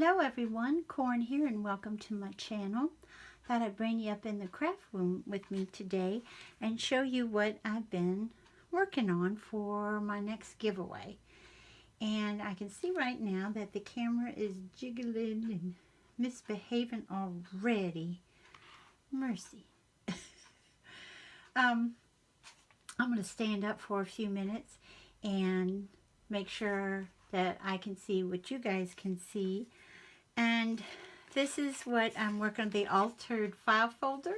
Hello everyone, Corn here and welcome to my channel. Thought I'd bring you up in the craft room with me today and show you what I've been working on for my next giveaway. And I can see right now that the camera is jiggling and misbehaving already. Mercy. I'm going to stand up for a few minutes and make sure that I can see what you guys can see. And this is what I'm working on, the altered file folder.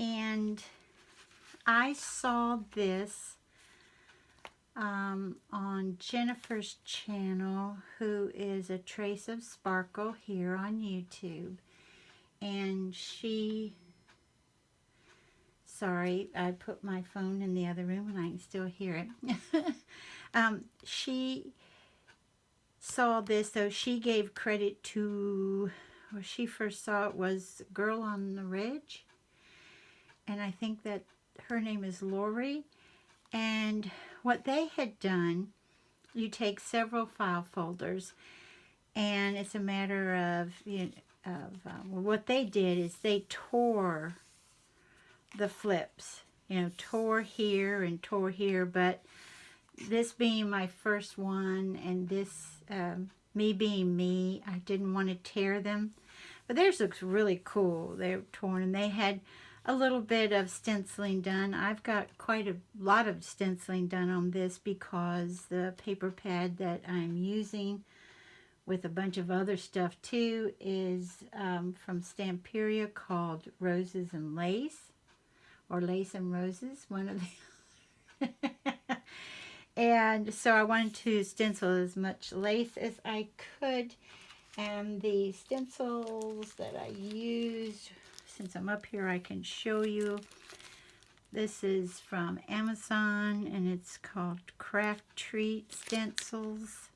And I saw this on Jennifer's channel, who is a Trace of Sparkle here on YouTube. And sorry, I put my phone in the other room and I can still hear it. She saw this, so she gave credit to, where she first saw it was Girl on the Ridge, and I think that her name is Lori. And what they had done, you take several file folders, and it's a matter of, what they did is they tore the flips, tore here and tore here. But this being my first one, and this me being me, I didn't want to tear them. But theirs looks really cool. They're torn, and they had a little bit of stenciling done. I've got quite a lot of stenciling done on this because the paper pad that I'm using with a bunch of other stuff too is from Stamperia, called Roses and Lace, or Lace and Roses, one of the and so I wanted to stencil as much lace as I could. And the stencils that I used, since I'm up here, I can show you. This is from Amazon, and it's called Craft Treat Stencils.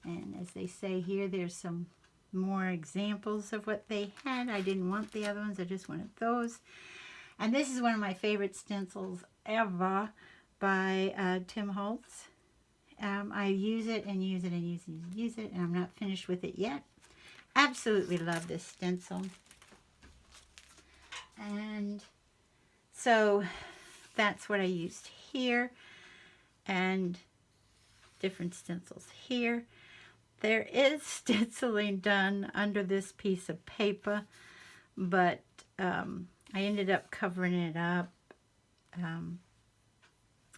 And as they say here, there's some more examples of what they had. I didn't want the other ones, I just wanted those. And this is one of my favorite stencils ever, by Tim Holtz. I use it and use it and use it, and I'm not finished with it yet. Absolutely love this stencil. And so that's what I used here, and different stencils here. There is stenciling done under this piece of paper, but I ended up covering it up.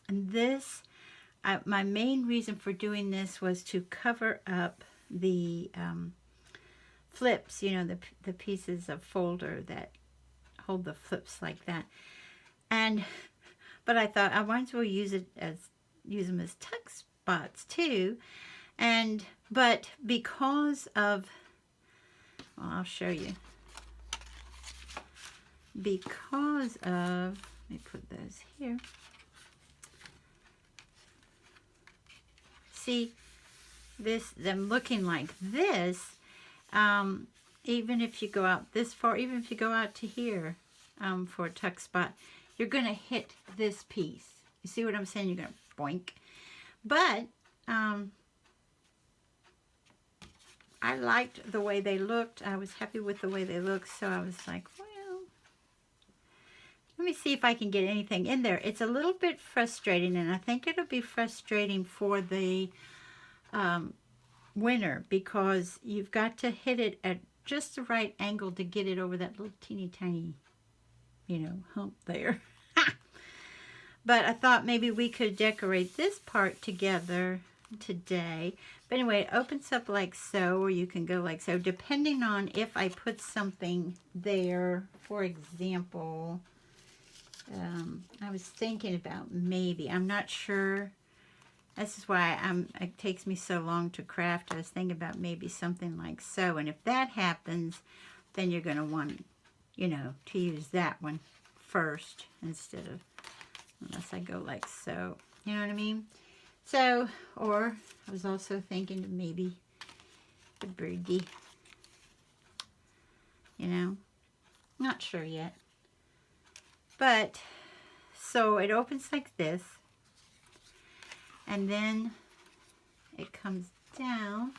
And this, my main reason for doing this was to cover up the flips, the pieces of folder that hold the flips like that. But I thought I might as well use them as tuck spots too. But because of, well, I'll show you. Because of, let me put those here. See, them looking like this, even if you go out this far, even if you go out to here for a tuck spot, you're going to hit this piece. You see what I'm saying? You're going to boink. But I liked the way they looked. I was happy with the way they looked, so I was like, well, let me see if I can get anything in there. It's a little bit frustrating, and I think it'll be frustrating for the winner, because you've got to hit it at just the right angle to get it over that little teeny tiny, hump there. But I thought maybe we could decorate this part together today. But anyway, it opens up like so, or you can go like so, depending on if I put something there. For example, I was thinking about maybe, I'm not sure. This is why it takes me so long to craft. I was thinking about maybe something like so. And if that happens, then you're going to want, to use that one first instead of, unless I go like so. You know what I mean? So, or I was also thinking of maybe the birdie. Not sure yet. But, so it opens like this, and then it comes down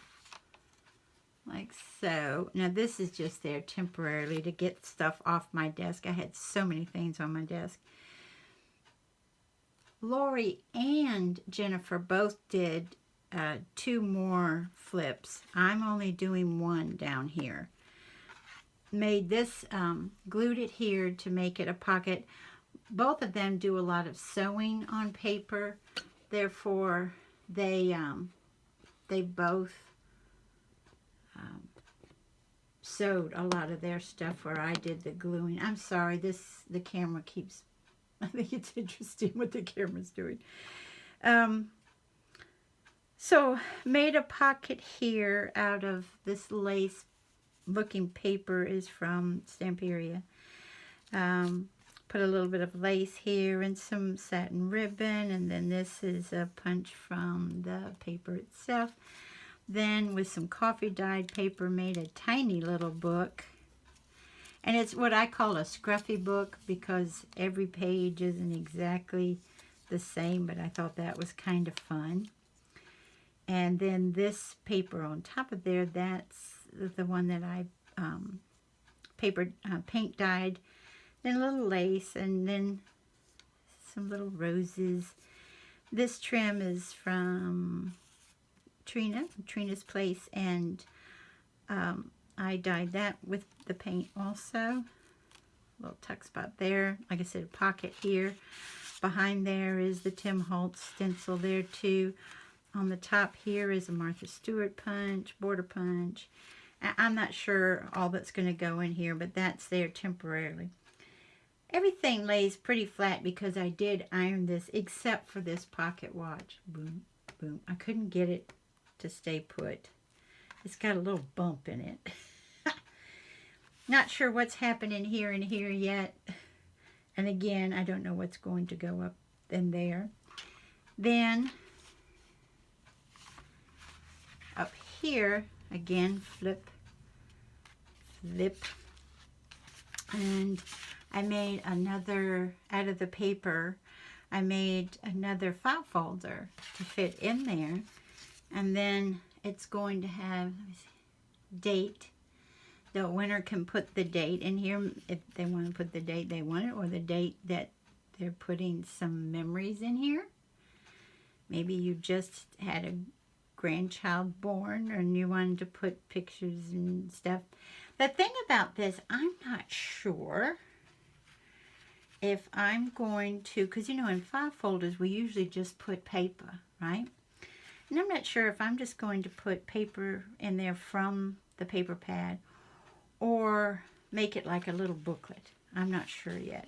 so. Now this is just there temporarily to get stuff off my desk. I had so many things on my desk. Lori and Jennifer both did 2 more flips. I'm only doing 1 down here. Made this, glued it here to make it a pocket. Both of them do a lot of sewing on paper. Therefore, they both sewed a lot of their stuff where I did the gluing. I'm sorry, the camera keeps, I think it's interesting what the camera's doing. So made a pocket here out of this lace looking paper is from Stamperia. Put a little bit of lace here and some satin ribbon, and then this is a punch from the paper itself. Then with some coffee dyed paper made a tiny little book, and it's what I call a scruffy book because every page isn't exactly the same, but I thought that was kind of fun. And then this paper on top of there, that's the one that I paint dyed. Then a little lace, and then some little roses. This trim is from Trina's Place, and I dyed that with the paint also. A little tuck spot there. Like I said, a pocket here. Behind there is the Tim Holtz stencil there too. On the top here is a Martha Stewart punch, border punch. I'm not sure all that's going to go in here, but that's there temporarily. Everything lays pretty flat because I did iron this, except for this pocket watch. Boom, boom. I couldn't get it to stay put. It's got a little bump in it. Not sure what's happening here and here yet. And again, I don't know what's going to go up in there. Then up here, again, flip. And I made another, out of the paper, I made another file folder to fit in there. And then it's going to have, let me see, date. The winner can put the date in here if they want to put the date they want it, or the date that they're putting some memories in here. Maybe you just had a grandchild born and you wanted to put pictures and stuff. The thing about this, I'm not sure if I'm going to, because you know in file folders we usually just put paper, right? And I'm not sure if I'm just going to put paper in there from the paper pad or make it like a little booklet. I'm not sure yet.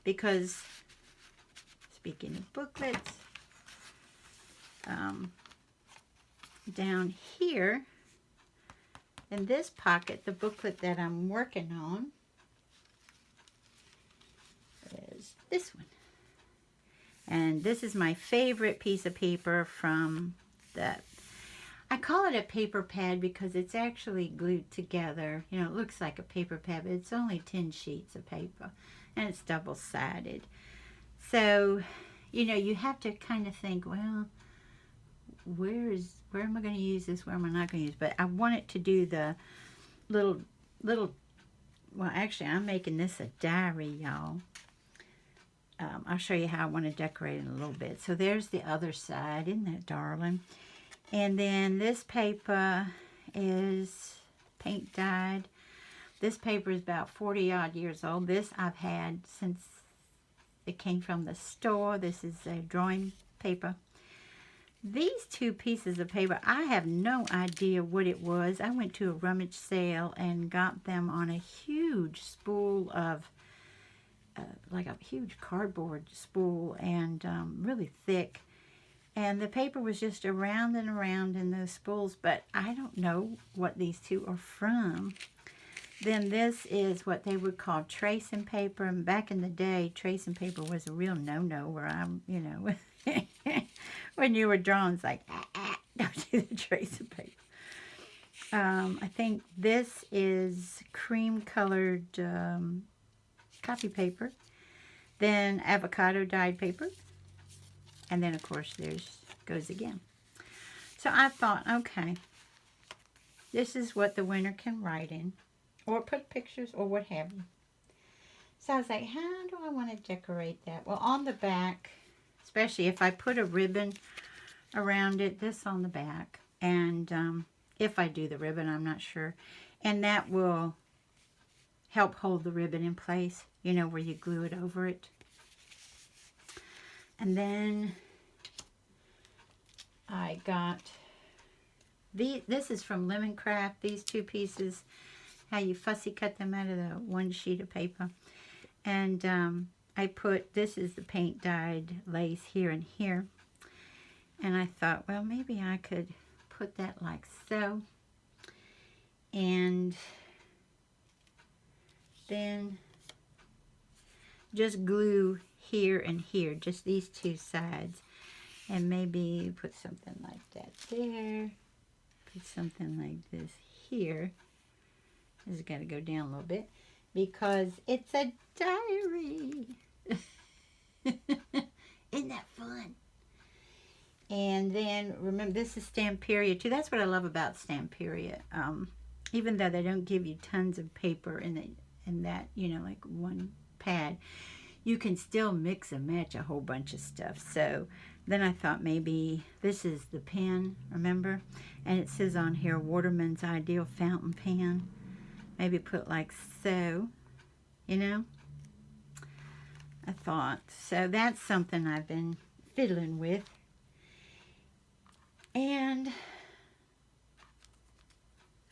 Because, speaking of booklets, down here in this pocket, the booklet that I'm working on is this one. And this is my favorite piece of paper from that. I call it a paper pad because it's actually glued together. You know, it looks like a paper pad, but it's only 10 sheets of paper. And it's double-sided. So, you know, you have to kind of think, well, where am I going to use this? Where am I not going to use? But I want it to do the little, well, actually, I'm making this a diary, y'all. I'll show you how I want to decorate it in a little bit. So there's the other side. Isn't that darling? And then this paper is paint dyed. This paper is about 40-odd years old. This I've had since it came from the store. This is a drawing paper. These two pieces of paper, I have no idea what it was. I went to a rummage sale and got them on a huge spool of, like a huge cardboard spool, and really thick. And the paper was just around and around in those spools, but I don't know what these two are from. Then this is what they would call tracing paper. And back in the day, tracing paper was a real no-no where I'm, you know, when you were drawing, it's like, don't do the tracing paper. I think this is cream-colored copy paper. Then avocado dyed paper. And then, of course, there's goes again. So I thought, okay, this is what the winner can write in, or put pictures or what have you. So I was like, how do I want to decorate that? Well, on the back, especially if I put a ribbon around it, this on the back, and if I do the ribbon, I'm not sure, and that will help hold the ribbon in place, you know, where you glue it over it. And then I got this is from Lemon Craft, these two pieces, how you fussy cut them out of the one sheet of paper. And I put, this is the paint dyed lace here and here. And I thought, well, maybe I could put that like so. And then just glue here and here, just these two sides. And maybe put something like that there. Put something like this here. This has got to go down a little bit because it's a diary. Isn't that fun? And then remember, this is Stamperia too. That's what I love about Stamperia. Even though they don't give you tons of paper in that, you know, like one pad, you can still mix and match a whole bunch of stuff. So then I thought maybe this is the pen, remember? And it says on here, Waterman's Ideal Fountain Pen. Maybe put like so, you know? I thought. So that's something I've been fiddling with. And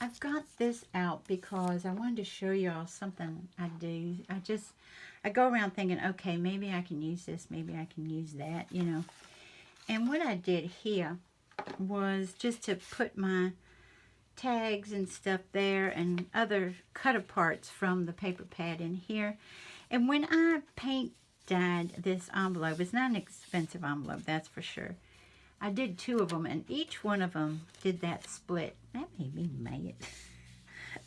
I've got this out because I wanted to show y'all something I do. I go around thinking, okay, maybe I can use this, maybe I can use that, you know. And what I did here was just to put my tags and stuff there and other cut-aparts from the paper pad in here. And when I paint dyed this envelope, it's not an expensive envelope, that's for sure. I did 2 of them, and each one of them did that split. That made me mad.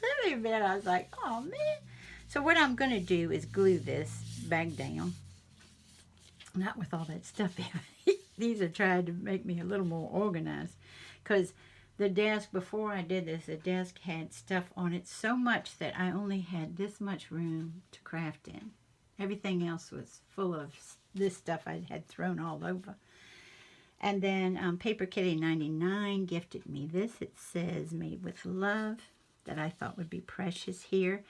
That made me mad. I was like, oh, man. So what I'm going to do is glue this back down. Not with all that stuff in it. These are trying to make me a little more organized. Because the desk, before I did this, the desk had stuff on it so much that I only had this much room to craft in. Everything else was full of this stuff I had thrown all over. And then Paper Kitty 99 gifted me this. It says, made with love, that I thought would be precious here.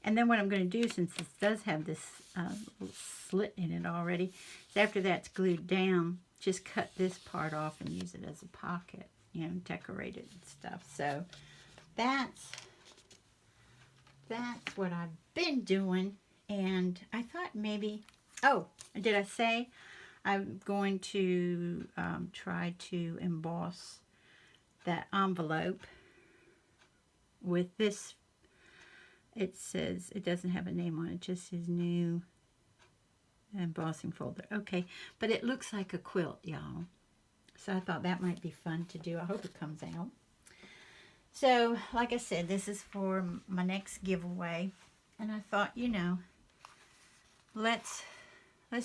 And then what I'm going to do, since this does have this little slit in it already, is after that's glued down, just cut this part off and use it as a pocket, you know, decorate it and stuff. So that's what I've been doing. And I thought maybe, oh, did I say I'm going to try to emboss that envelope with this. It says, it doesn't have a name on it, just says new embossing folder. Okay, but it looks like a quilt, y'all. So I thought that might be fun to do. I hope it comes out. So, like I said, this is for my next giveaway. And I thought, you know, let's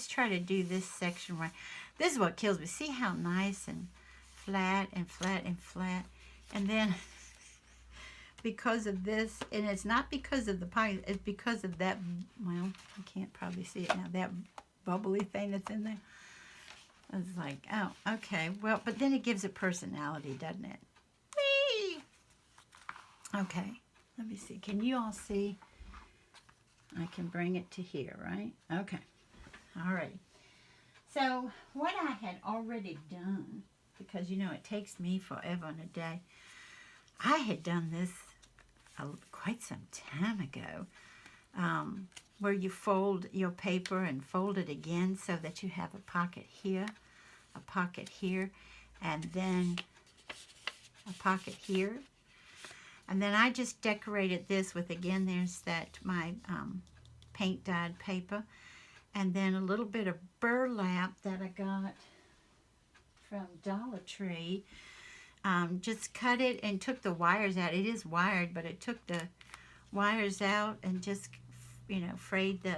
try to do this section right. This is what kills me. See how nice and flat and flat and flat. And then because of this, and it's not because of the pie, it's because of that, well, you can't probably see it now, that bubbly thing that's in there. I was like, oh, okay. Well, but then it gives it personality, doesn't it? Whee! Okay, let me see. Can you all see? I can bring it to here, right? Okay. All right. So what I had already done, because, you know, it takes me forever and a day, I had done this quite some time ago, where you fold your paper and fold it again so that you have a pocket here, and then a pocket here. And then I just decorated this with, again, there's that, my paint dyed paper, and then a little bit of burlap that I got from Dollar Tree. Just cut it and took the wires out. It is wired, but it took the wires out and just, you know, frayed the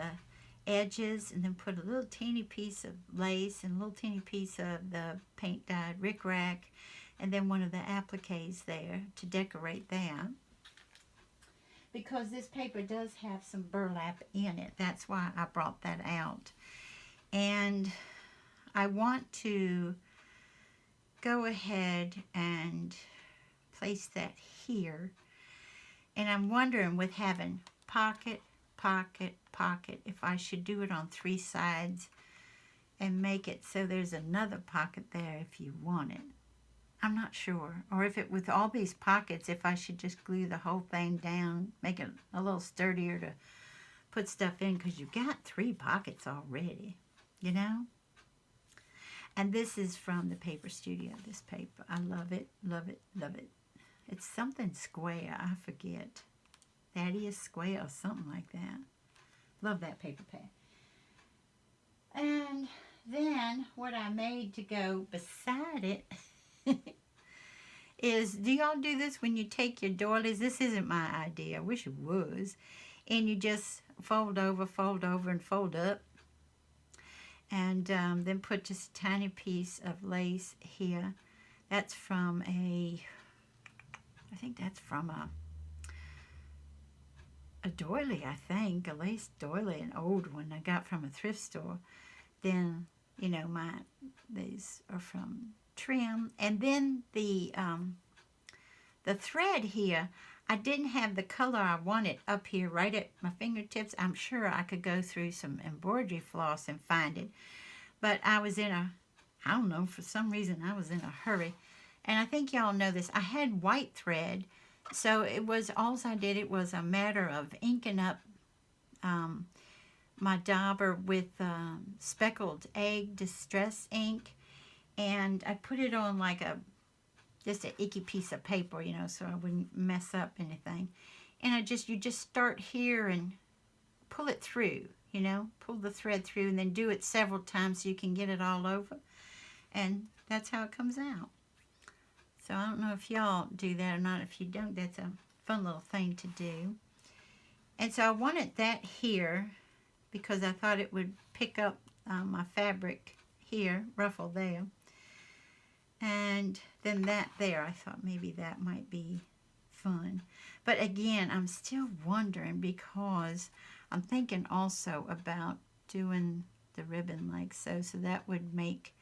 edges, and then put a little teeny piece of lace and a little teeny piece of the paint dyed rickrack, and then one of the appliques there to decorate that. Because this paper does have some burlap in it. That's why I brought that out. And I want to go ahead and place that here. And I'm wondering, with having pocket, pocket, pocket, if I should do it on 3 sides and make it so there's another pocket there if you want it. I'm not sure. Or if it, with all these pockets, if I should just glue the whole thing down, make it a little sturdier to put stuff in, because you've got 3 pockets already, you know? And this is from the Paper Studio, this paper. I love it, love it, love it. It's something square, I forget. Thaddeus Square or something like that. Love that paper pad. And then what I made to go beside it is, do y'all do this when you take your doilies? This isn't my idea. I wish it was. And you just fold over, and fold up. And then put just a tiny piece of lace here. That's from I think that's from a doily, I think. A lace doily, an old one I got from a thrift store. Then, you know, these are from trim. And then the thread here, I didn't have the color I wanted up here right at my fingertips. I'm sure I could go through some embroidery floss and find it. But I was I don't know, for some reason I was in a hurry. And I think y'all know this. I had white thread, so it was, all I did, it was a matter of inking up my dauber with speckled egg distress ink. And I put it on like just an icky piece of paper, you know, so I wouldn't mess up anything. And you just start here and pull it through, you know, pull the thread through, and then do it several times so you can get it all over. And that's how it comes out. So I don't know if y'all do that or not. If you don't, that's a fun little thing to do. And so I wanted that here because I thought it would pick up my fabric here, ruffle there. And then that there, I thought maybe that might be fun. But again, I'm still wondering, because I'm thinking also about doing the ribbon like so. So that would make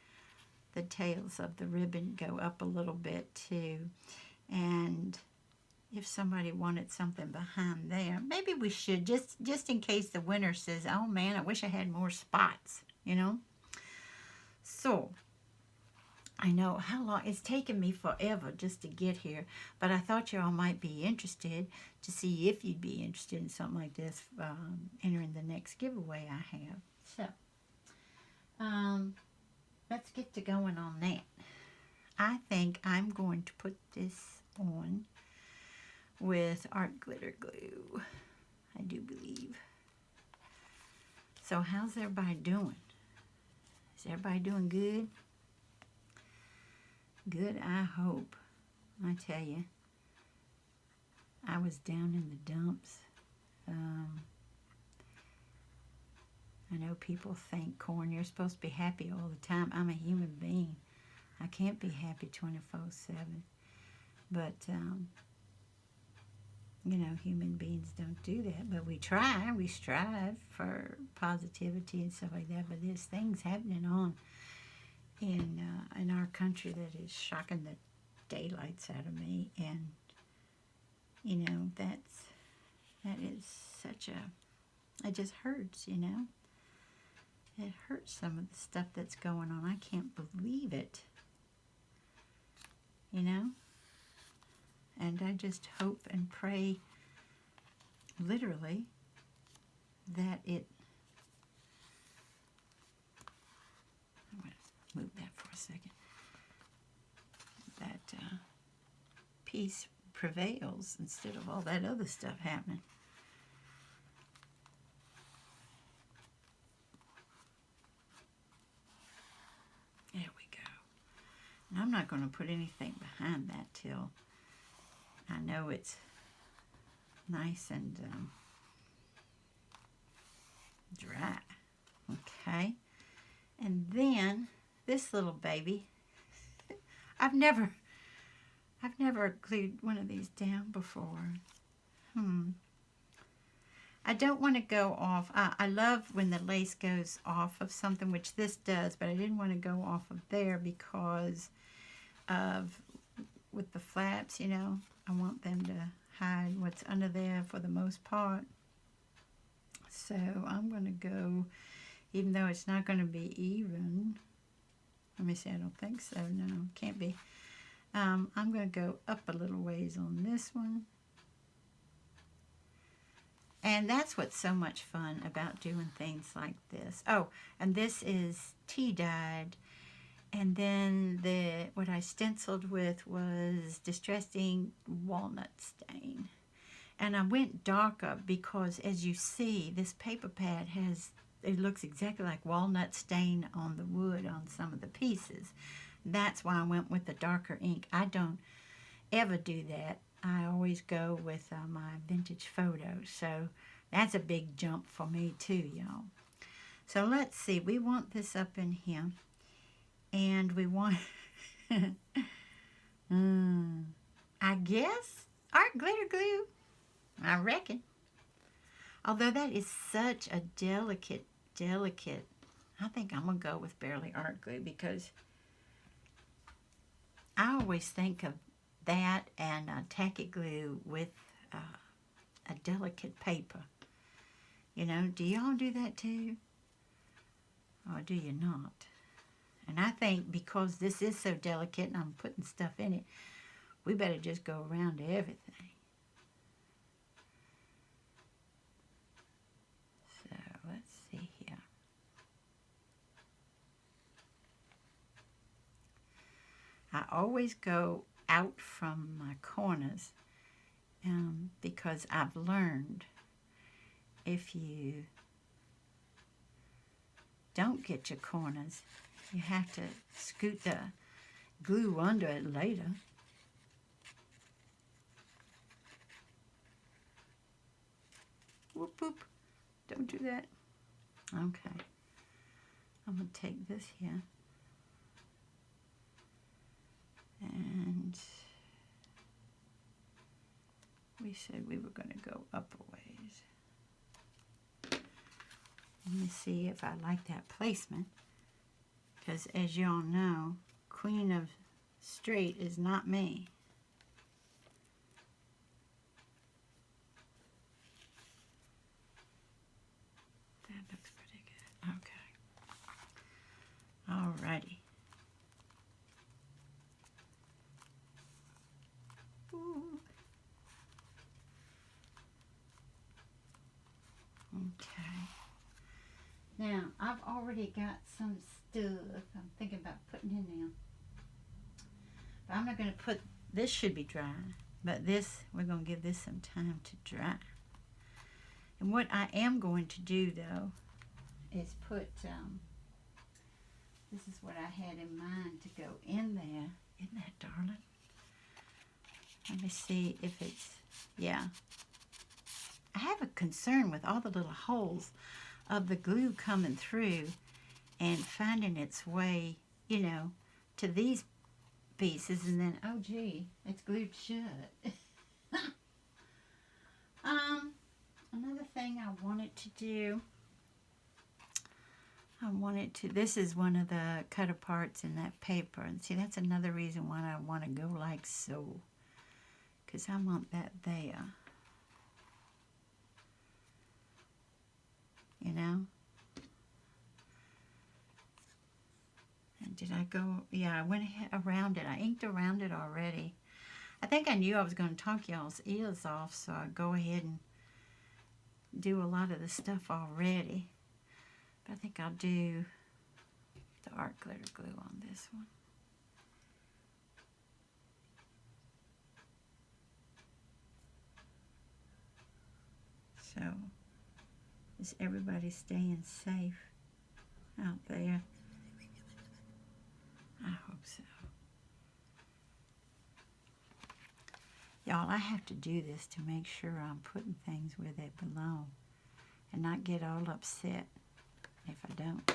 the tails of the ribbon go up a little bit too. And if somebody wanted something behind there, maybe we should, just in case the winner says, oh man, I wish I had more spots, you know. So I know how long it's taken me forever just to get here, but I thought y'all might be interested to see if you'd be interested in something like this, entering the next giveaway I have. So let's get to going on that. I think I'm going to put this on with art glitter glue, I do believe. So how's everybody doing? Is everybody doing good? Good, I hope. I tell you, I was down in the dumps. I know people think, Corn, you're supposed to be happy all the time. I'm a human being. I can't be happy 24/7. But, you know, human beings don't do that. But we try. We strive for positivity and stuff like that. But there's things happening on in our country that is shocking the daylights out of me. And, you know, that is such it just hurts, you know. It hurts, some of the stuff that's going on. I can't believe it, you know. And I just hope and pray, literally, that it... I'm going to move that for a second. That peace prevails instead of all that other stuff happening. There we go. And I'm not going to put anything behind that till I know it's nice and dry. Okay. And then this little baby, I've never I've never glued one of these down before. I don't want to go off. I love when the lace goes off of something, which this does, but I didn't want to go off of there because of, with the flaps, you know, I want them to hide what's under there for the most part. So I'm going to go, even though it's not going to be even. Let me see, I don't think so. No, can't be. I'm going to go up a little ways on this one. And that's what's so much fun about doing things like this. Oh, and this is tea dyed. And then what I stenciled with was Distressed Ink Walnut Stain. And I went darker because, as you see, this paper pad it looks exactly like walnut stain on the wood on some of the pieces. That's why I went with the darker ink. I don't ever do that. I always go with my vintage photos. So that's a big jump for me too, y'all. So let's see. We want this up in here. And we want, I guess, art glitter glue. I reckon. Although that is such a delicate, I think I'm going to go with barely art glue because I always think of that and tacky glue with a delicate paper. You know, do y'all do that too? Or do you not? And I think because this is so delicate and I'm putting stuff in it, we better just go around everything. So let's see here. I always go out from my corners because I've learned if you don't get your corners, you have to scoot the glue under it later. Whoop, whoop. Don't do that. Okay. I'm going to take this here. And we said we were going to go up a ways. Let me see if I like that placement. Because as y'all know, Queen of Straight is not me. That looks pretty good. Okay. Alrighty. Ooh. Okay. Now, I've already got some stuff I'm thinking about putting in now. But I'm not going to put, this should be dry, but this, we're going to give this some time to dry. And what I am going to do, though, is put, this is what I had in mind to go in there. Isn't that darling? Let me see if it's, yeah. I have a concern with all the little holes of the glue coming through and finding its way, you know, to these pieces, and then, oh gee, it's glued shut. Another thing I wanted to do, this is one of the cut aparts in that paper, and see, that's another reason why I want to go like so, because I want that there, you know. And did I go, yeah, I went around it. I inked around it already. I think I knew I was going to talk y'all's ears off, so I'd go ahead and do a lot of the stuff already. But I think I'll do the art glitter glue on this one. So, is everybody staying safe out there? I hope so. Y'all, I have to do this to make sure I'm putting things where they belong and not get all upset if I don't.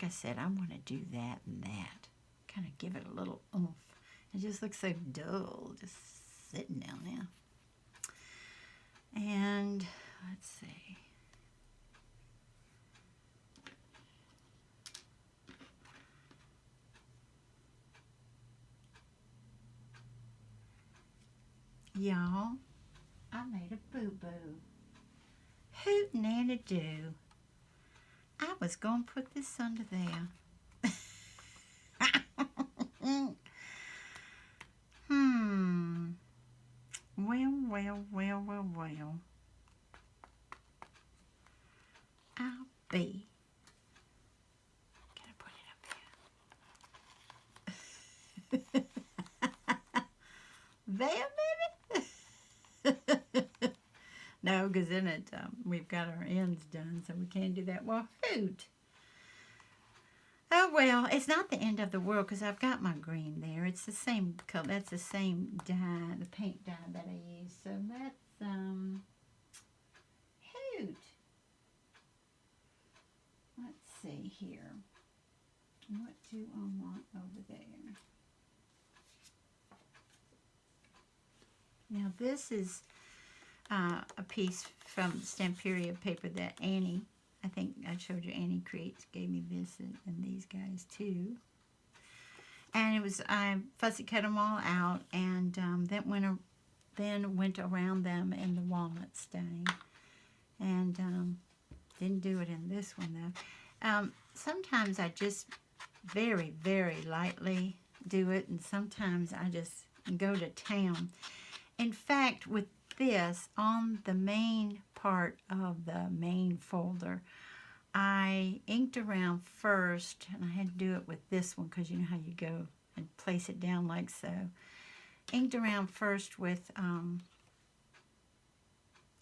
like I said, I want to do that and that. Kind of give it a little oomph. It just looks so dull, just sitting down there. And let's see. Y'all, I made a boo-boo. Hoot nanny do. I was going to put this under there. Well. I'll be. Gotta put it up there. There, maybe? No, because then we've got our ends done, so we can't do that. Well, hoot. Oh, well, it's not the end of the world because I've got my green there. It's the same color. That's the same dye, the paint dye that I use. So that's, hoot. Let's see here. What do I want over there? Now, this is a piece from Stamperia paper that Annie, I think I showed you, Annie Creates gave me this and these guys too. And it was, I fussy cut them all out and then went around them in the walnut stain. And didn't do it in this one though. Sometimes I just very, very lightly do it, and sometimes I just go to town. In fact, with this, on the main part of the main folder, I inked around first, and I had to do it with this one because you know how you go and place it down like so. Inked around first with,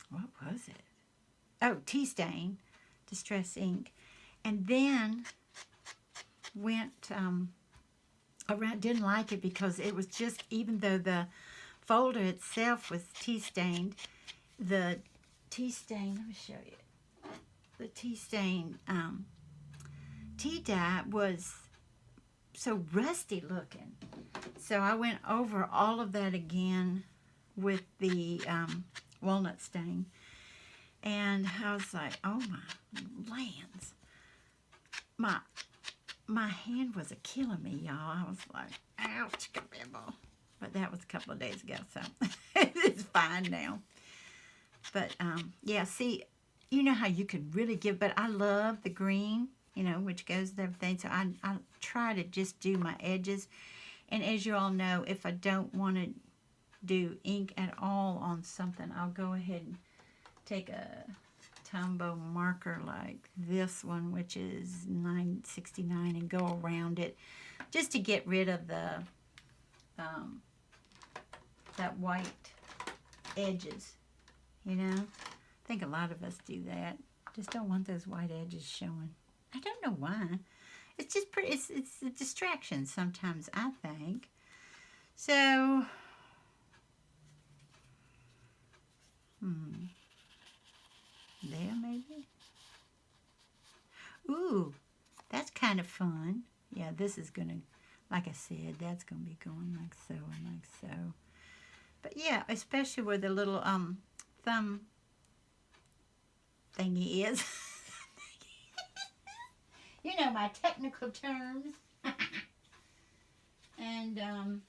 what was it? Oh, tea stain, distress ink. And then went around, didn't like it because it was just, even though the folder itself was tea stained, the tea stain, let me show you, the tea stain tea dye was so rusty looking. So I went over all of that again with the walnut stain. And I was like, oh my lands. My hand was a-killing me, y'all. I was like, ouch, kabibble. But that was a couple of days ago, so it's fine now. But, yeah, see, you know how you could really give, but I love the green, you know, which goes with everything. So I try to just do my edges. And as you all know, if I don't want to do ink at all on something, I'll go ahead and take a Tombow marker like this one, which is 969, and go around it just to get rid of the that white edges, you know. I think a lot of us do that. Just don't want those white edges showing. I don't know why. It's just pretty. It's a distraction sometimes, I think. So, there maybe. Ooh, that's kind of fun. Yeah, this is gonna, like I said, that's gonna be going like so and like so. But yeah, especially where the little thumb thingy is. You know my technical terms. And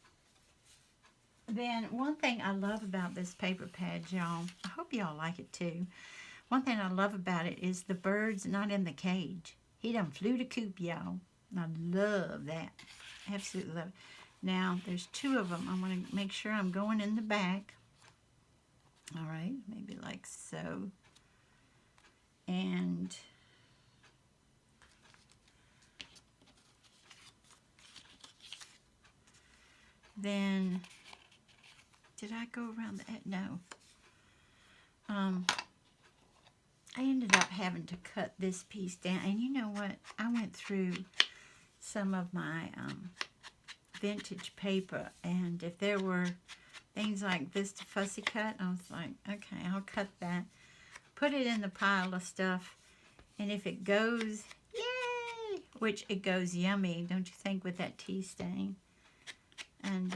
then one thing I love about this paper pad, y'all, I hope y'all like it too. One thing I love about it is the bird's not in the cage. He done flew the coop, y'all. I love that. Absolutely love it. Now, there's two of them. I want to make sure I'm going in the back. All right, maybe like so. And then, did I go around that? No. I ended up having to cut this piece down. And you know what? I went through some of my vintage paper, and if there were things like this to fussy cut, I was like, okay, I'll cut that, put it in the pile of stuff, and if it goes, yay, which it goes yummy, don't you think, with that tea stain? And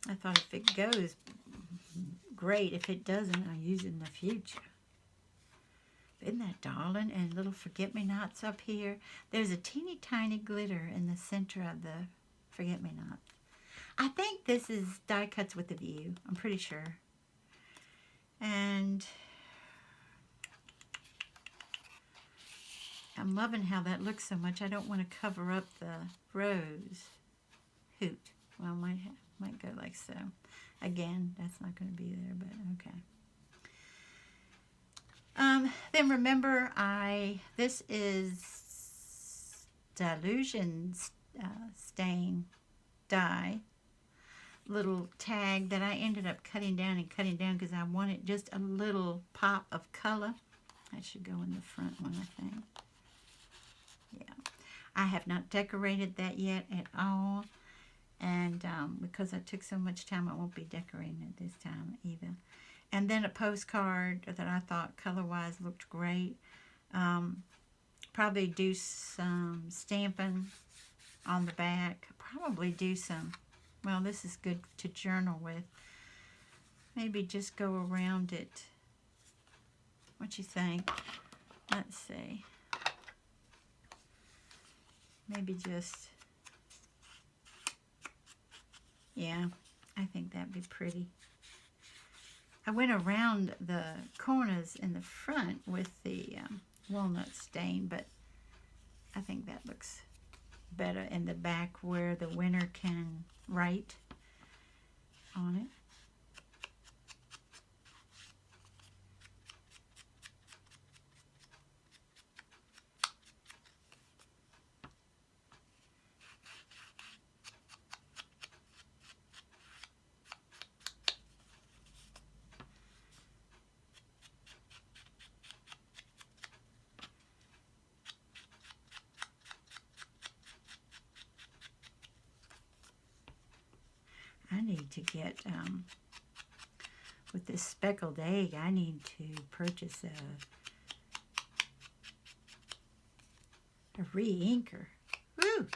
I thought if it goes, great. If it doesn't, I'll use it in the future. Isn't that darling? And little forget-me-nots up here. There's a teeny tiny glitter in the center of the forget-me-nots. I think this is Die Cuts with a View. I'm pretty sure. And I'm loving how that looks so much. I don't want to cover up the rose hoot. Well, might go like so. Again, that's not going to be there, but okay. Then remember, this is Dilution Stain Die. Little tag that I ended up cutting down because I wanted just a little pop of color. That should go in the front one, I think. Yeah. I have not decorated that yet at all. And because I took so much time, I won't be decorating it this time either. And then a postcard that I thought color-wise looked great. Probably do some stamping on the back. Probably do some, well, this is good to journal with. Maybe just go around it. What you think? Let's see. Maybe just, yeah, I think that'd be pretty. I went around the corners in the front with the walnut stain, but I think that looks better in the back where the winner can write on it. I need to get, with this speckled egg, I need to purchase a re-inker. Woo!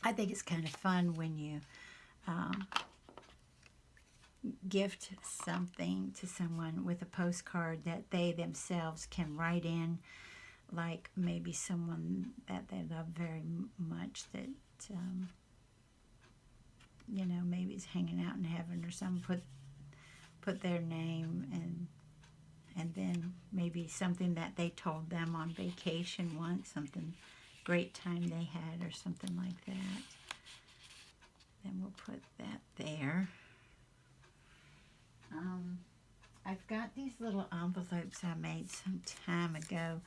I think it's kind of fun when you gift something to someone with a postcard that they themselves can write in, like maybe someone that they love very much that, you know, maybe is hanging out in heaven or something, put their name and then maybe something that they told them on vacation once, something great time they had or something like that. Then we'll put that there. I've got these little envelopes I made some time ago,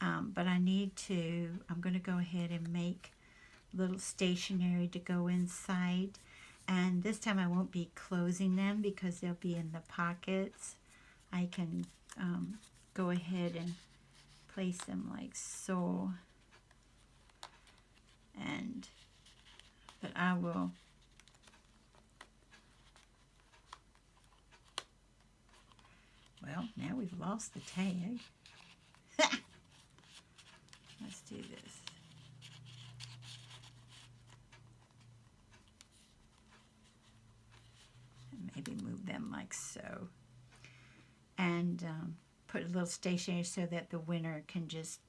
but I'm going to go ahead and make little stationery to go inside. And this time I won't be closing them because they'll be in the pockets. I can go ahead and place them like so. But I will well, now we've lost the tag. Let's do this. And maybe move them like so. And put a little stationery so that the winner can just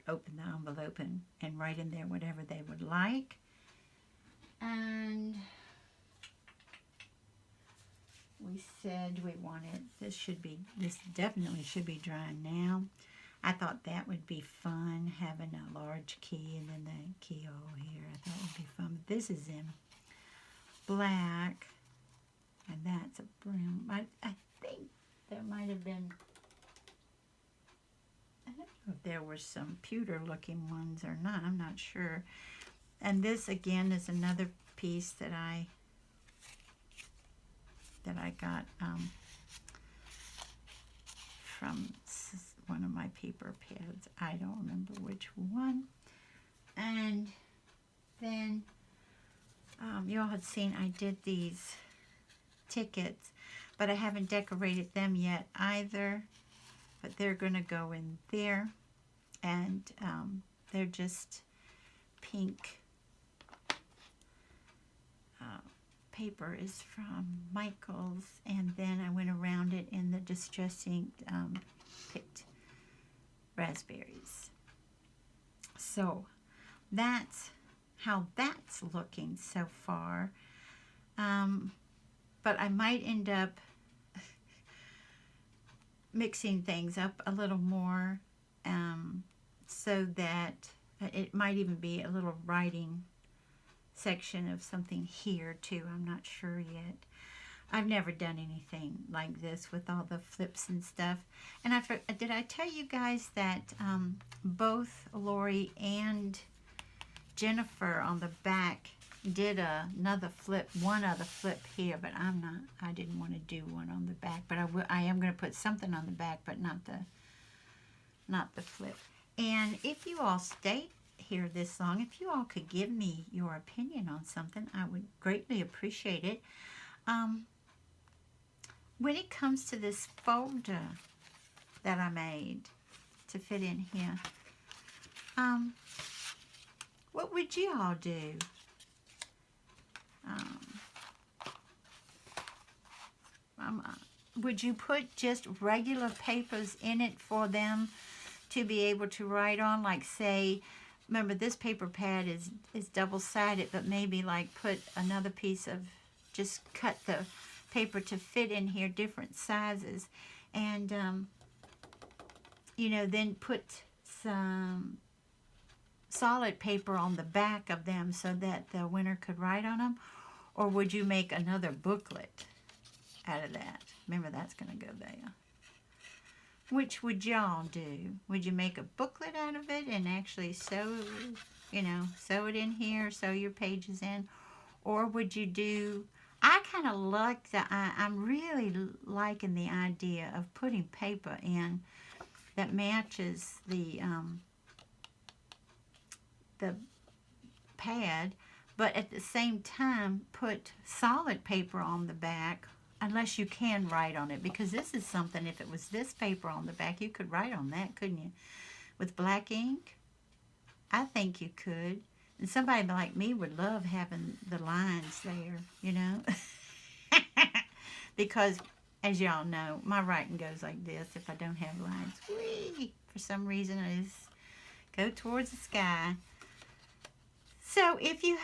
open the envelope and write in there whatever they would like. And we said we wanted, this definitely should be drying now. I thought that would be fun, having a large key and then the keyhole here. I thought it would be fun. But this is in black, and that's a brown. I think there might have been, I don't know if there were some pewter looking ones or not. I'm not sure. And this again is another piece that I got from one of my paper pads. I don't remember which one. And then you all had seen I did these tickets, but I haven't decorated them yet either. But they're going to go in there. And they're just pink. Paper is from Michael's, and then I went around it in the Distress Ink picked raspberries. So that's how that's looking so far. But I might end up mixing things up a little more, so that it might even be a little writing section of something here too. I'm not sure yet. I've never done anything like this with all the flips and stuff. And did I tell you guys that both Lori and Jennifer on the back did another flip, one other flip here, but I didn't want to do one on the back, but I am going to put something on the back, but not the flip. And if you all stayed here this long, if you all could give me your opinion on something, I would greatly appreciate it. When it comes to this folder that I made to fit in here, what would you all do? Would you put just regular papers in it for them to be able to write on? Like, say, remember this paper pad is double-sided, but maybe like put another piece of, just cut the paper to fit in here, different sizes, and you know, then put some solid paper on the back of them so that the winner could write on them? Or would you make another booklet out of that? Remember, that's going to go there. Which would y'all do? Would you make a booklet out of it and actually sew it in here, sew your pages in? Or would you do, I kind of like I'm really liking the idea of putting paper in that matches the pad, but at the same time put solid paper on the back, unless you can write on it, because this is something, if it was this paper on the back, you could write on that, couldn't you? With black ink? I think you could. And somebody like me would love having the lines there, you know? Because, as y'all know, my writing goes like this if I don't have lines. Whee! For some reason, I just go towards the sky. So if you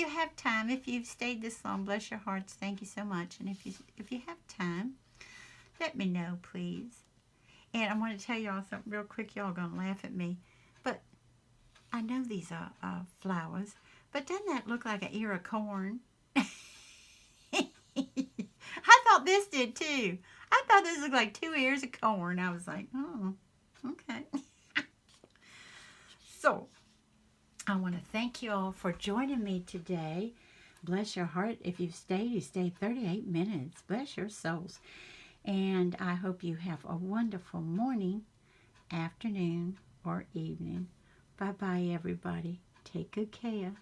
have time, if you've stayed this long, bless your hearts, thank you so much. And if you have time, let me know, please. And I want to tell y'all something real quick. Y'all gonna laugh at me, but I know these are flowers, but doesn't that look like an ear of corn? I thought this did too. I thought this looked like 2 ears of corn. I was like, oh, okay. So I want to thank you all for joining me today. Bless your heart. If you've stayed, you stayed 38 minutes. Bless your souls. And I hope you have a wonderful morning, afternoon, or evening. Bye-bye, everybody. Take good care.